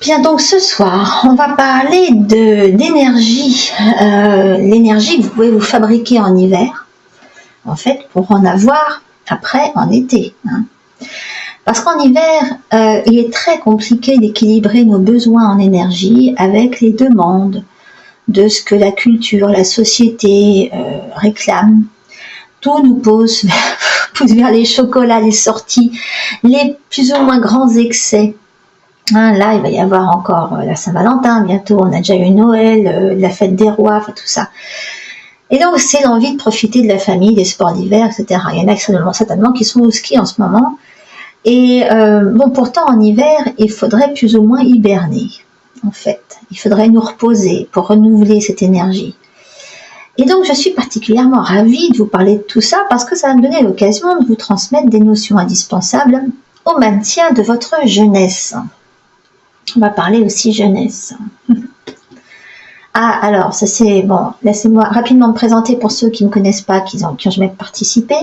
Bien, donc ce soir, on va parler d'énergie. L'énergie que vous pouvez vous fabriquer en hiver, en fait, pour en avoir après en été. Parce qu'en hiver, il est très compliqué d'équilibrer nos besoins en énergie avec les demandes de ce que la culture, la société réclame. Tout nous pousse vers les chocolats, les sorties, les plus ou moins grands excès. Là, il va y avoir encore la Saint-Valentin bientôt, on a déjà eu Noël, la fête des rois, enfin tout ça. Et donc, c'est l'envie de profiter de la famille, des sports d'hiver, etc. Il y en a certainement qui sont au ski en ce moment. Et bon, pourtant, en hiver, il faudrait plus ou moins hiberner, en fait. Il faudrait nous reposer pour renouveler cette énergie. Et donc, je suis particulièrement ravie de vous parler de tout ça parce que ça va me donner l'occasion de vous transmettre des notions indispensables au maintien de votre jeunesse. On va parler aussi jeunesse. Ah, alors, ça c'est... Bon, laissez-moi rapidement me présenter pour ceux qui ne me connaissent pas, qui ont jamais participé.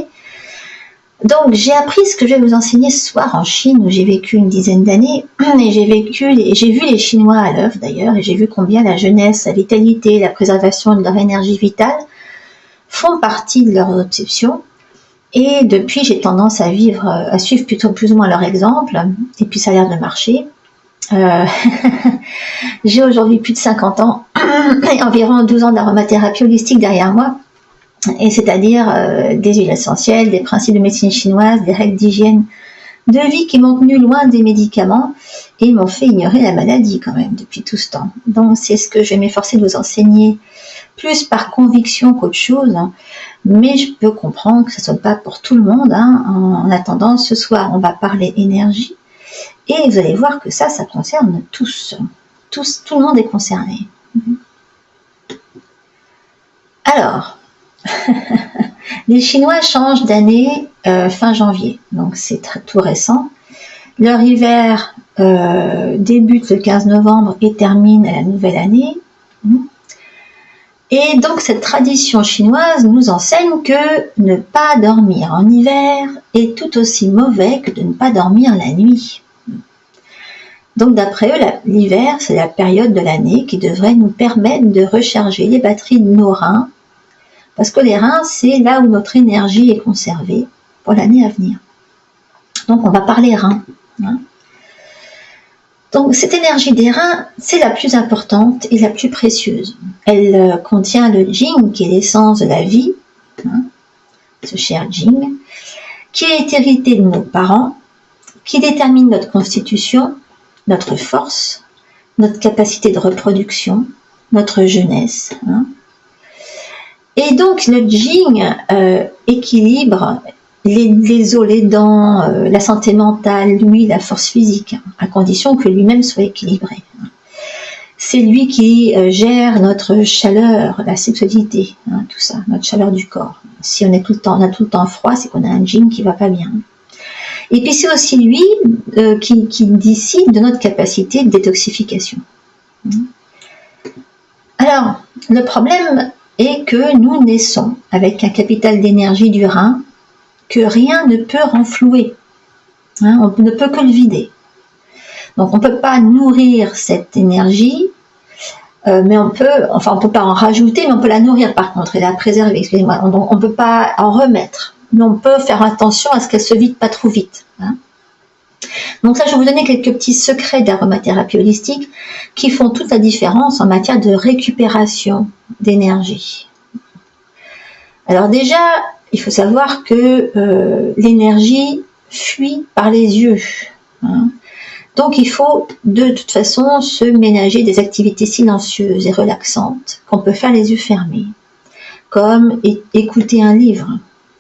Donc, j'ai appris ce que je vais vous enseigner ce soir en Chine, où j'ai vécu une dizaine d'années. Et j'ai vu les Chinois à l'œuvre d'ailleurs, et j'ai vu combien la jeunesse, la vitalité, la préservation de leur énergie vitale font partie de leurs obsessions. Et depuis, j'ai tendance à suivre plutôt plus ou moins leur exemple, et puis ça a l'air de marcher. J'ai aujourd'hui plus de 50 ans et environ 12 ans d'aromathérapie holistique derrière moi, et c'est-à-dire des huiles essentielles, des principes de médecine chinoise, des règles d'hygiène de vie qui m'ont tenu loin des médicaments et m'ont fait ignorer la maladie quand même depuis tout ce temps. Donc c'est ce que je vais m'efforcer de vous enseigner, plus par conviction qu'autre chose, mais je peux comprendre que ce ne soit pas pour tout le monde. En attendant, ce soir on va parler énergie. Et vous allez voir que ça concerne tous. Tout le monde est concerné. Alors, les Chinois changent d'année fin janvier, donc c'est tout récent. Leur hiver débute le 15 novembre et termine à la nouvelle année. Et donc cette tradition chinoise nous enseigne que ne pas dormir en hiver est tout aussi mauvais que de ne pas dormir la nuit. Donc d'après eux, l'hiver, c'est la période de l'année qui devrait nous permettre de recharger les batteries de nos reins, parce que les reins, c'est là où notre énergie est conservée pour l'année à venir. Donc on va parler reins. Donc cette énergie des reins, c'est la plus importante et la plus précieuse. Elle contient le Jing, qui est l'essence de la vie, ce cher Jing, qui est hérité de nos parents, qui détermine notre constitution, notre force, notre capacité de reproduction, notre jeunesse. Et donc le Jing équilibre les os, les dents, la santé mentale, lui, la force physique, à condition que lui-même soit équilibré. C'est lui qui gère notre chaleur, la sexualité, tout ça, notre chaleur du corps. Si on a tout le temps froid, c'est qu'on a un Jing qui va pas bien. Et puis c'est aussi lui qui décide de notre capacité de détoxification. Alors, le problème est que nous naissons avec un capital d'énergie du rein que rien ne peut renflouer. On ne peut que le vider. Donc on ne peut pas nourrir cette énergie, mais on peut pas en rajouter, mais on peut la nourrir par contre et la préserver. Excusez-moi, on ne peut pas en remettre. Mais on peut faire attention à ce qu'elle se vide pas trop vite. Donc ça, je vais vous donner quelques petits secrets d'aromathérapie holistique qui font toute la différence en matière de récupération d'énergie. Alors déjà, il faut savoir que l'énergie fuit par les yeux. Donc il faut de toute façon se ménager des activités silencieuses et relaxantes qu'on peut faire les yeux fermés, comme écouter un livre,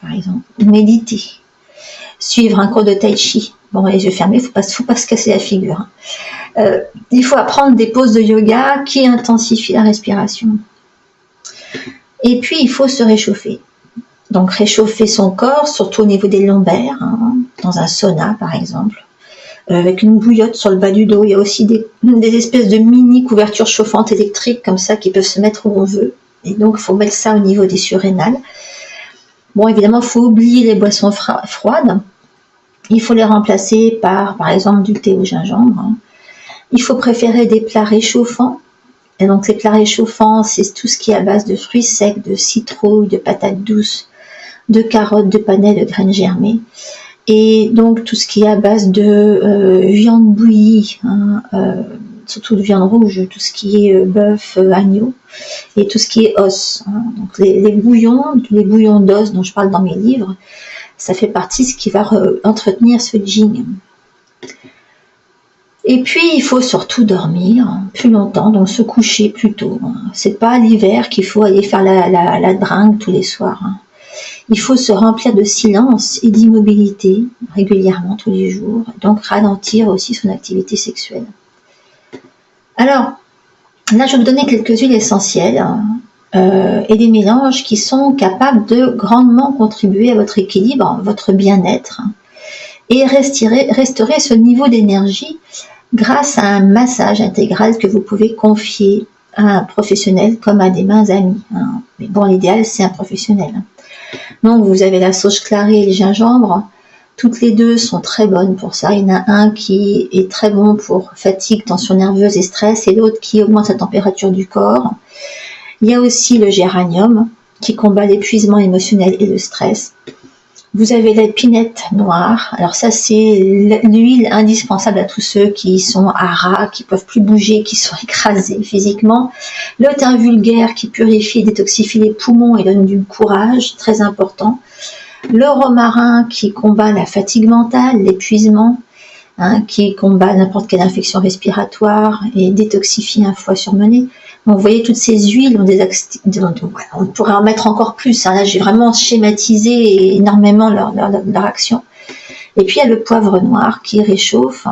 par exemple, méditer, suivre un cours de tai chi. Bon, les yeux fermés, faut pas se casser la figure. Il faut apprendre des poses de yoga qui intensifient la respiration. Et puis, il faut se réchauffer. Donc, réchauffer son corps, surtout au niveau des lombaires, dans un sauna, par exemple, avec une bouillotte sur le bas du dos. Il y a aussi des espèces de mini couvertures chauffantes électriques, comme ça, qui peuvent se mettre où on veut. Et donc, il faut mettre ça au niveau des surrénales. Bon, évidemment, il faut oublier les boissons froides. Il faut les remplacer par exemple, du thé au gingembre. Il faut préférer des plats réchauffants. Et donc les plats réchauffants, c'est tout ce qui est à base de fruits secs, de citrouilles, de patates douces, de carottes, de panais, de graines germées. Et donc tout ce qui est à base de viande bouillie, hein, surtout de viande rouge, tout ce qui est bœuf, agneau, et tout ce qui est os. Hein. Donc les bouillons d'os dont je parle dans mes livres, ça fait partie de ce qui va entretenir ce yin. Et puis il faut surtout dormir plus longtemps, donc se coucher plus tôt. C'est pas l'hiver qu'il faut aller faire la dringue tous les soirs. Hein. Il faut se remplir de silence et d'immobilité régulièrement tous les jours, donc ralentir aussi son activité sexuelle. Alors, là je vais vous donner quelques huiles essentielles et des mélanges qui sont capables de grandement contribuer à votre équilibre, votre bien-être, et restaurer ce niveau d'énergie grâce à un massage intégral que vous pouvez confier à un professionnel comme à des mains amies. Hein. Mais bon, l'idéal c'est un professionnel. Donc vous avez la sauge clarée et le gingembre. Toutes les deux sont très bonnes pour ça. Il y en a un qui est très bon pour fatigue, tension nerveuse et stress, et l'autre qui augmente la température du corps. Il y a aussi le géranium qui combat l'épuisement émotionnel et le stress. Vous avez l'épinette noire. Alors ça, c'est l'huile indispensable à tous ceux qui sont à ras, qui peuvent plus bouger, qui sont écrasés physiquement. Le thym vulgaire qui purifie et détoxifie les poumons et donne du courage, très important. Le romarin qui combat la fatigue mentale, l'épuisement, hein, qui combat n'importe quelle infection respiratoire et détoxifie un foie surmené. Donc, vous voyez, toutes ces huiles ont on pourrait en mettre encore plus. Hein. Là, j'ai vraiment schématisé énormément leur action. Et puis, il y a le poivre noir qui réchauffe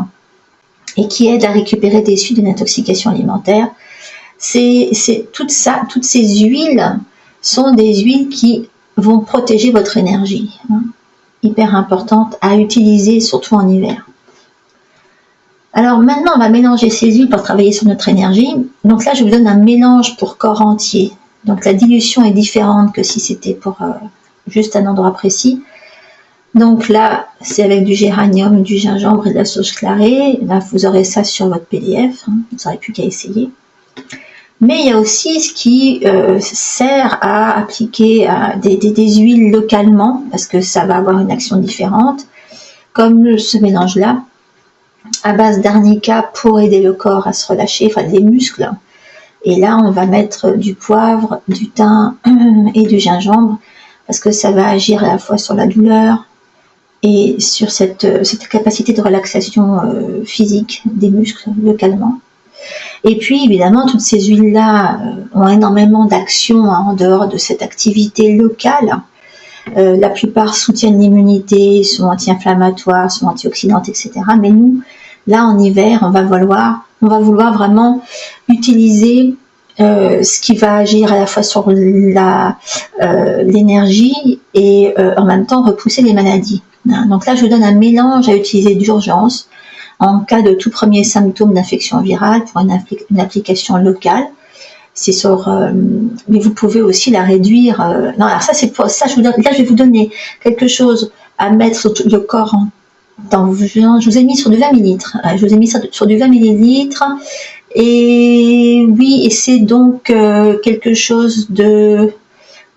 et qui aide à récupérer des suites d'une intoxication alimentaire. Toutes ces huiles sont des huiles qui vont protéger votre énergie. Hein. Hyper importante à utiliser, surtout en hiver. Alors maintenant, on va mélanger ces huiles pour travailler sur notre énergie. Donc là, je vous donne un mélange pour corps entier. Donc la dilution est différente que si c'était pour juste un endroit précis. Donc là, c'est avec du géranium, du gingembre et de la sauge clarée. Là, vous aurez ça sur votre PDF. Hein. Vous n'aurez plus qu'à essayer. Mais il y a aussi ce qui sert à appliquer des huiles localement, parce que ça va avoir une action différente, comme ce mélange-là, à base d'arnica pour aider le corps à se relâcher, enfin les muscles. Et là, on va mettre du poivre, du thym et du gingembre, parce que ça va agir à la fois sur la douleur et sur cette capacité de relaxation physique des muscles localement. Et puis, évidemment, toutes ces huiles-là ont énormément d'actions en dehors de cette activité locale. La plupart soutiennent l'immunité, sont anti-inflammatoires, sont antioxydantes, etc. Mais nous, là, en hiver, on va vouloir vraiment utiliser ce qui va agir à la fois sur l'énergie et en même temps repousser les maladies. Donc là, je vous donne un mélange à utiliser d'urgence en cas de tout premier symptôme d'infection virale pour une application locale. C'est mais vous pouvez aussi la réduire. Non, alors ça c'est pour ça. Je vais vous donner quelque chose à mettre sur le corps. Je vous ai mis sur du 20 ml. Je vous ai mis sur du 20 ml. Et oui, et c'est donc quelque chose de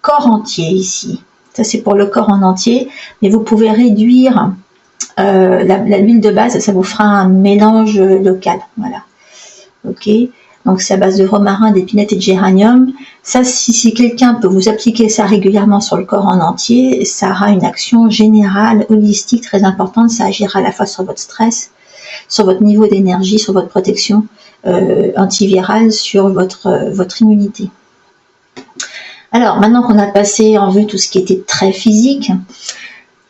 corps entier ici. Ça c'est pour le corps en entier. Mais vous pouvez réduire l'huile de base. Ça vous fera un mélange local. Voilà. Ok. Donc c'est à base de romarin, d'épinette et de géranium. Ça, si quelqu'un peut vous appliquer ça régulièrement sur le corps en entier, ça aura une action générale, holistique, très importante. Ça agira à la fois sur votre stress, sur votre niveau d'énergie, sur votre protection antivirale, sur votre immunité. Alors, maintenant qu'on a passé en vue tout ce qui était très physique,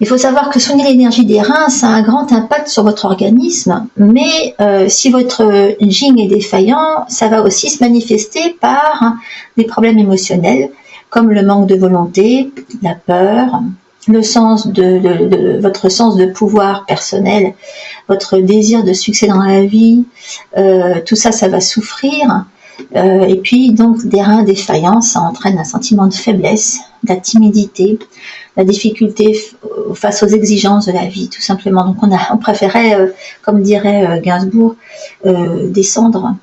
il faut savoir que soigner l'énergie des reins, ça a un grand impact sur votre organisme, mais si votre yin est défaillant, ça va aussi se manifester par des problèmes émotionnels, comme le manque de volonté, la peur, votre sens de pouvoir personnel, votre désir de succès dans la vie, tout ça, ça va souffrir. Et puis donc des reins défaillants, ça entraîne un sentiment de faiblesse, de la timidité, la difficulté face aux exigences de la vie, tout simplement. Donc on préférait, comme dirait Gainsbourg, descendre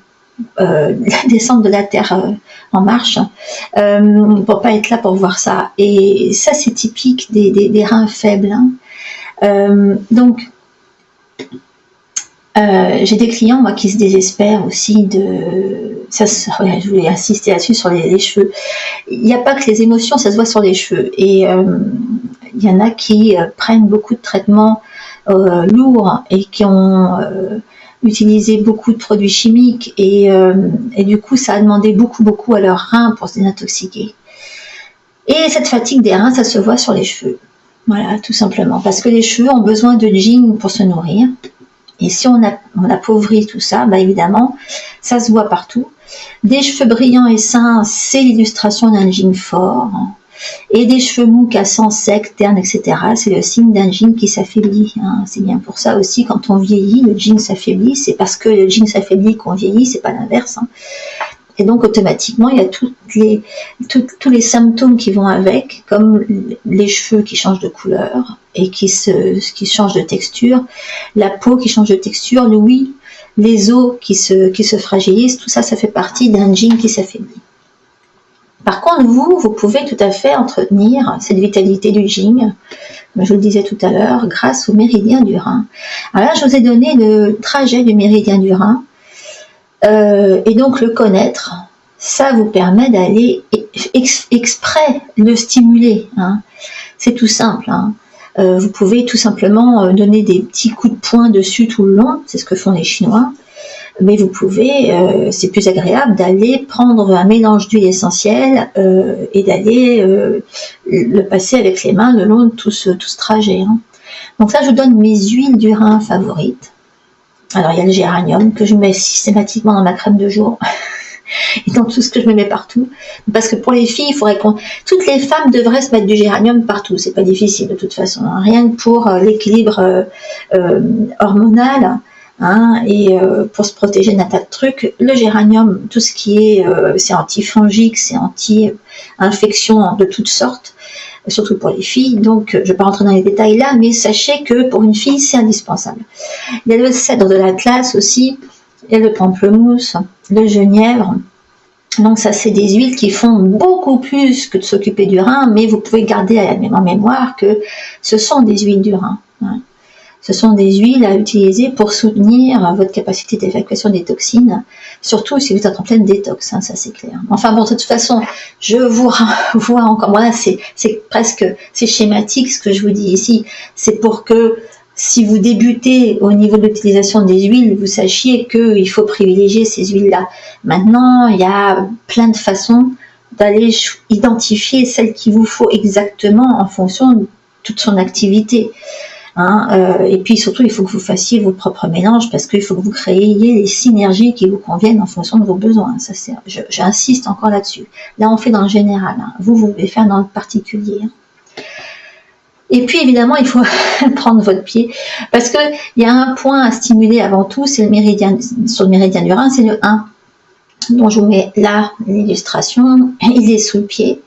de la terre en marche, pour pas être là pour voir ça. Et ça, c'est typique des reins faibles, hein. Donc j'ai des clients, moi, qui se désespèrent aussi ça, je voulais insister là-dessus sur les cheveux. Il n'y a pas que les émotions, ça se voit sur les cheveux. Et il y en a qui prennent beaucoup de traitements lourds et qui ont utilisé beaucoup de produits chimiques et du coup, ça a demandé beaucoup à leurs reins pour se désintoxiquer. Et cette fatigue des reins, ça se voit sur les cheveux. Voilà, tout simplement. Parce que les cheveux ont besoin de yin pour se nourrir. Et si on appauvrit tout ça, bah évidemment, ça se voit partout. Des cheveux brillants et sains, c'est l'illustration d'un yin fort. Et des cheveux mous, cassants, secs, ternes, etc., c'est le signe d'un yin qui s'affaiblit. Hein. C'est bien pour ça aussi, quand on vieillit, le yin s'affaiblit. C'est parce que le yin s'affaiblit qu'on vieillit, c'est pas l'inverse. Hein. Et donc, automatiquement, il y a tous les symptômes qui vont avec, comme les cheveux qui changent de couleur et qui changent de texture, la peau qui change de texture, l'ouïe, les os qui se fragilisent, tout ça, ça fait partie d'un yin qui s'affaiblit. Par contre, vous pouvez tout à fait entretenir cette vitalité du yin, comme je vous le disais tout à l'heure, grâce au méridien du rein. Alors là, je vous ai donné le trajet du méridien du rein. Et donc le connaître, ça vous permet d'aller exprès le stimuler. Hein. C'est tout simple. Hein. Vous pouvez tout simplement donner des petits coups de poing dessus tout le long, c'est ce que font les Chinois. Mais vous pouvez, c'est plus agréable d'aller prendre un mélange d'huile essentielle et d'aller le passer avec les mains le long de tout ce trajet. Hein. Donc ça, je vous donne mes huiles du rein favorites. Alors, il y a le géranium que je mets systématiquement dans ma crème de jour et dans tout ce que je me mets partout. Parce que pour les filles, il faudrait toutes les femmes devraient se mettre du géranium partout. C'est pas difficile de toute façon. Hein. Rien que pour l'équilibre hormonal hein, et pour se protéger d'un tas de trucs. Le géranium, tout ce qui est, c'est antifongique, c'est anti-infection de toutes sortes. Surtout pour les filles, donc je ne vais pas rentrer dans les détails là, mais sachez que pour une fille, c'est indispensable. Il y a le cèdre de l'Atlas aussi, il y a le pamplemousse, le genièvre, donc ça c'est des huiles qui font beaucoup plus que de s'occuper du rein, mais vous pouvez garder en mémoire que ce sont des huiles du rein. Hein. Ce sont des huiles à utiliser pour soutenir votre capacité d'évacuation des toxines, surtout si vous êtes en pleine détox, hein, ça c'est clair. Enfin bon, de toute façon, je vous renvoie encore, voilà, c'est schématique ce que je vous dis ici, c'est pour que si vous débutez au niveau de l'utilisation des huiles, vous sachiez qu'il faut privilégier ces huiles-là. Maintenant, il y a plein de façons d'aller identifier celle qu'il vous faut exactement en fonction de toute son activité. Hein, et puis surtout, il faut que vous fassiez vos propres mélanges parce qu'il faut que vous créiez les synergies qui vous conviennent en fonction de vos besoins. Ça, j'insiste encore là-dessus. Là, on fait dans le général. Hein. Vous pouvez faire dans le particulier. Hein. Et puis, évidemment, il faut prendre votre pied parce qu'il y a un point à stimuler avant tout, c'est le méridien, sur le méridien du rein, c'est le 1. Donc, je vous mets là l'illustration. Il est sous le pied.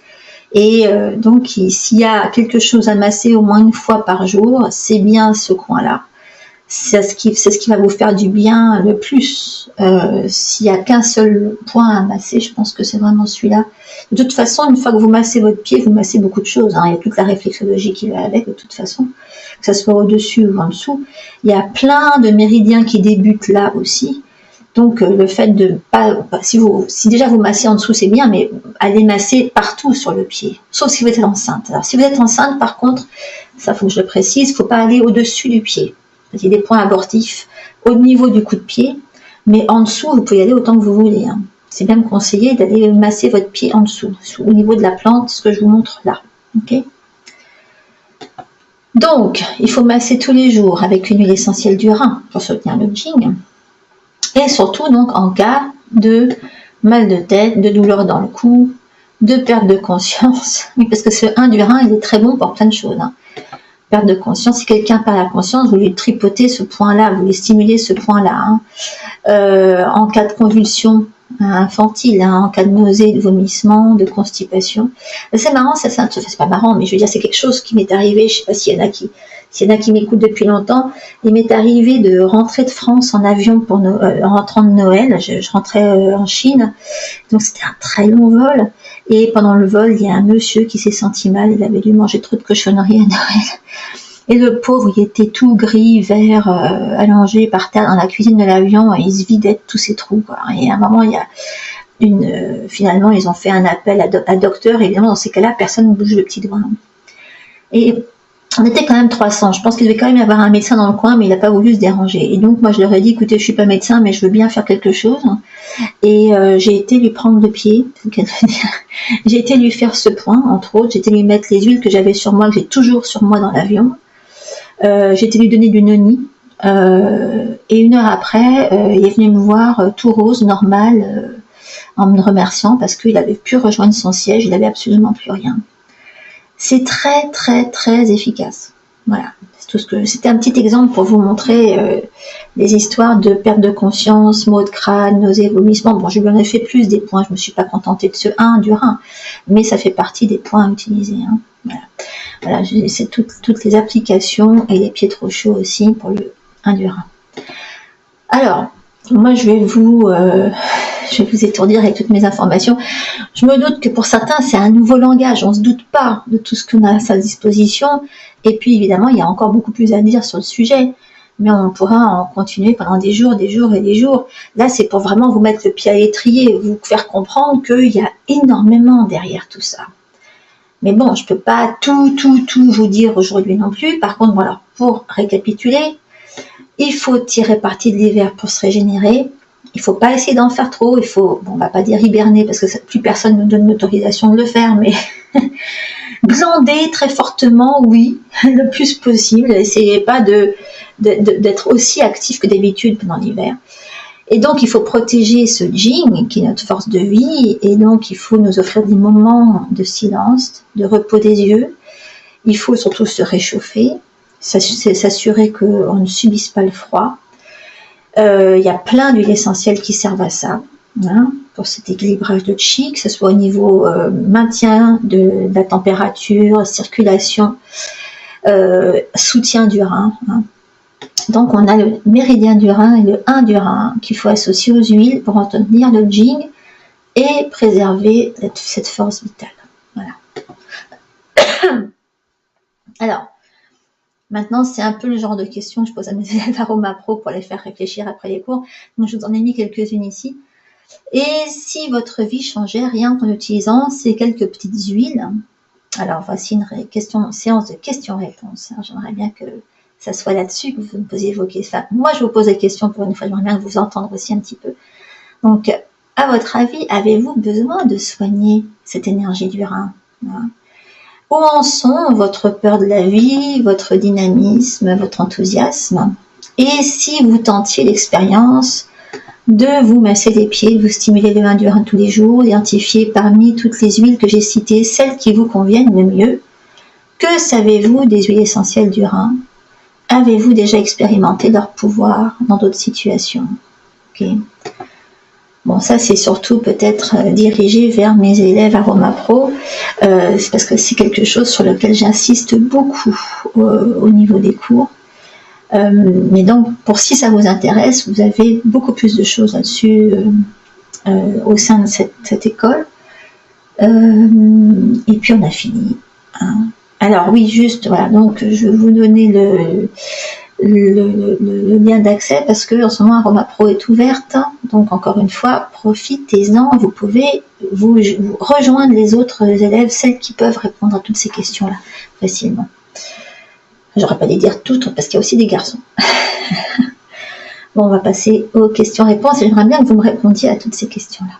Et donc, s'il y a quelque chose à masser au moins une fois par jour, c'est bien ce coin-là. C'est ce qui va vous faire du bien le plus. S'il n'y a qu'un seul point à masser, je pense que c'est vraiment celui-là. De toute façon, une fois que vous massez votre pied, vous massez beaucoup de choses. Hein. Il y a toute la réflexologie qui va avec, de toute façon. Que ce soit au-dessus ou en dessous. Il y a plein de méridiens qui débutent là aussi. Donc, le fait de pas, si déjà vous massez en dessous, c'est bien, mais allez masser partout sur le pied, sauf si vous êtes enceinte. Alors, si vous êtes enceinte, par contre, ça faut que je le précise, il ne faut pas aller au-dessus du pied. Il y a des points abortifs au niveau du coup de pied, mais en dessous, vous pouvez y aller autant que vous voulez. Hein. C'est même conseillé d'aller masser votre pied en dessous, au niveau de la plante, ce que je vous montre là. Okay. Donc, il faut masser tous les jours avec une huile essentielle du rein pour soutenir le yin. Et surtout, donc, en cas de mal de tête, de douleur dans le cou, de perte de conscience. Oui, parce que ce 1 du rein, il est très bon pour plein de choses. Hein. Perte de conscience, si quelqu'un perd la conscience, vous lui tripotez ce point-là, vous lui stimulez ce point-là. Hein. En cas de convulsion, infantile, hein, en cas de nausée, de vomissement, de constipation. C'est marrant, ça, c'est pas marrant, mais je veux dire, c'est quelque chose qui m'est arrivé, je sais pas s'il y en a qui m'écoutent depuis longtemps. Il m'est arrivé de rentrer de France en avion pour en rentrant de Noël. Je rentrais en Chine, donc c'était un très long vol. Et pendant le vol, il y a un monsieur qui s'est senti mal. Il avait dû manger trop de cochonneries à Noël. Et le pauvre, il était tout gris, vert, allongé par terre dans la cuisine de l'avion. Et il se vidait de tous ses trous, quoi. Et à un moment, il y a finalement, ils ont fait un appel à docteur. Évidemment, dans ces cas-là, personne ne bouge le petit doigt. Et on était quand même 300. Je pense qu'il devait quand même y avoir un médecin dans le coin, mais il n'a pas voulu se déranger. Et donc, moi, je leur ai dit, écoutez, je suis pas médecin, mais je veux bien faire quelque chose. Et j'ai été lui prendre le pied. J'ai été lui faire ce point, entre autres. J'ai été lui mettre les huiles que j'avais sur moi, que j'ai toujours sur moi dans l'avion. J'ai été lui donner du noni. Et 1 heure après, il est venu me voir tout rose, normal, en me remerciant parce qu'il avait pu rejoindre son siège. Il n'avait absolument plus rien. C'est très très très efficace. Voilà, c'est tout ce que c'était un petit exemple pour vous montrer les histoires de perte de conscience, maux de crâne, nausées, vomissements. Bon, je lui en ai fait plus des points, je me suis pas contentée de ce 1 du rein, mais ça fait partie des points à utiliser. Hein. Voilà, c'est toutes les applications et les pieds trop chauds aussi pour le 1 du rein. Alors, moi je vais vous étourdir avec toutes mes informations. Je me doute que pour certains, c'est un nouveau langage. On ne se doute pas de tout ce qu'on a à sa disposition. Et puis, évidemment, il y a encore beaucoup plus à dire sur le sujet. Mais on pourra en continuer pendant des jours et des jours. Là, c'est pour vraiment vous mettre le pied à l'étrier, vous faire comprendre qu'il y a énormément derrière tout ça. Mais bon, je ne peux pas tout vous dire aujourd'hui non plus. Par contre, voilà, pour récapituler, il faut tirer parti de l'hiver pour se régénérer. Il ne faut pas essayer d'en faire trop. Il faut, bon, on ne va pas dire hiberner parce que plus personne ne nous donne l'autorisation de le faire, mais glander très fortement, oui, le plus possible. Essayez pas d'être aussi actif que d'habitude pendant l'hiver. Et donc, il faut protéger ce Jing, qui est notre force de vie, et donc il faut nous offrir des moments de silence, de repos des yeux. Il faut surtout se réchauffer, s'assurer qu'on ne subisse pas le froid. Il y a plein d'huiles essentielles qui servent à ça, hein, pour cet équilibrage de chi, que ce soit au niveau maintien de la température, circulation, soutien du rein. Hein. Donc on a le méridien du rein et le 1 du rein qu'il faut associer aux huiles pour entretenir le Jing et préserver cette force vitale. Voilà. Alors, maintenant, c'est un peu le genre de questions que je pose à mes élèves Aroma Pro pour les faire réfléchir après les cours. Donc, je vous en ai mis quelques-unes ici. Et si votre vie changeait rien qu'en utilisant ces quelques petites huiles? Alors, voici une séance de questions-réponses. J'aimerais bien que ça soit là-dessus que vous me posiez vos questions. Enfin, moi, je vous pose des questions pour une fois. J'aimerais bien vous entendre aussi un petit peu. Donc, à votre avis, avez-vous besoin de soigner cette énergie du rein? Où en sont votre peur de la vie, votre dynamisme, votre enthousiasme? Et si vous tentiez l'expérience de vous masser les pieds, de vous stimuler le 1 du rein tous les jours, identifier parmi toutes les huiles que j'ai citées celles qui vous conviennent le mieux? Que savez-vous des huiles essentielles du rein? Avez-vous déjà expérimenté leur pouvoir dans d'autres situations? Okay. Bon, ça c'est surtout peut-être dirigé vers mes élèves Aroma Pro, c'est parce que c'est quelque chose sur lequel j'insiste beaucoup au niveau des cours. Mais donc, pour si ça vous intéresse, vous avez beaucoup plus de choses là-dessus au sein de cette école. Et puis on a fini. Hein. Alors oui, juste, voilà, donc je vais vous donner le lien d'accès parce que en ce moment Aroma Pro est ouverte, donc encore une fois profitez-en, vous pouvez vous rejoindre les autres élèves, celles qui peuvent répondre à toutes ces questions là facilement. J'aurais pas dû dire toutes parce qu'il y a aussi des garçons. Bon, on va passer aux questions-réponses et j'aimerais bien que vous me répondiez à toutes ces questions là.